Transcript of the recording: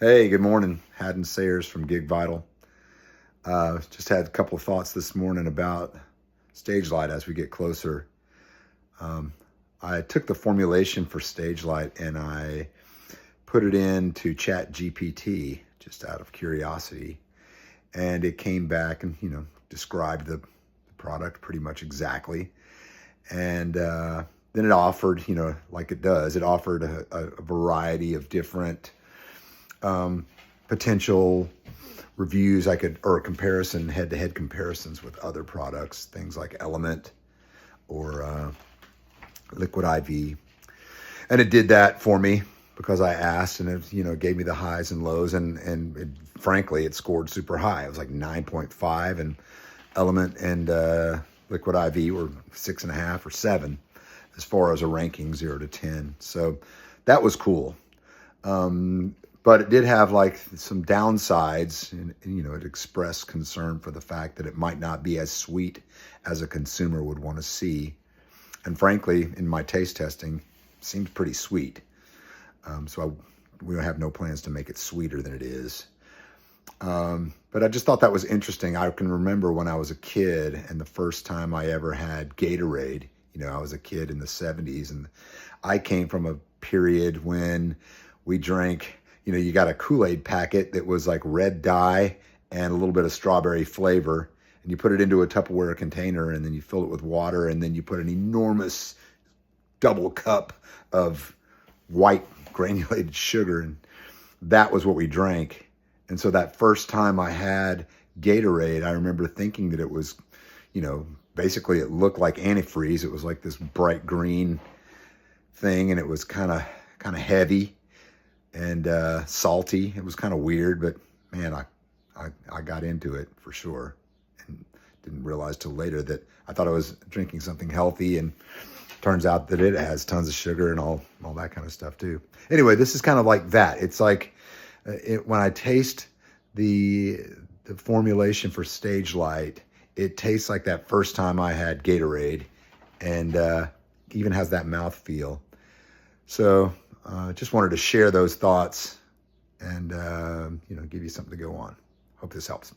Hey, good morning. Haddon Sayers from Gig Vital. Just had a couple of thoughts this morning about StageLyte as we get closer. Um, I took the formulation for StageLyte and I put it into ChatGPT just out of curiosity, and it came back and described the product pretty much exactly. And then it offered, like it does, it offered a variety of different potential reviews or comparison, head-to-head comparisons with other products, things like Element or Liquid IV. And it did that for me because I asked, and it gave me the highs and lows, and frankly, it scored super high. It was like 9.5, and Element and Liquid IV were 6.5 or 7 as far as a ranking 0 to 10. So that was cool. But it did have like some downsides, and it expressed concern for the fact that it might not be as sweet as a consumer would want to see. And frankly, in my taste testing, it seems pretty sweet. So we have no plans to make it sweeter than it is. But I just thought that was interesting. I can remember when I was a kid and the first time I ever had Gatorade. I was a kid in the 70s, and I came from a period when we drank, you got a Kool-Aid packet that was like red dye and a little bit of strawberry flavor, and you put it into a Tupperware container, and then you fill it with water, and then you put an enormous double cup of white granulated sugar, and that was what we drank. And so that first time I had Gatorade, I remember thinking that it was, basically it looked like antifreeze. It was like this bright green thing, and it was kind of heavy and salty. It was kind of weird, but man, I got into it for sure, and didn't realize till later that I thought I was drinking something healthy, and turns out that it has tons of sugar and all that kind of stuff too. Anyway, this is kind of like that. It's like when I taste the formulation for StageLyte, it tastes like that first time I had Gatorade, and even has that mouth feel. So just wanted to share those thoughts and give you something to go on. Hope this helps.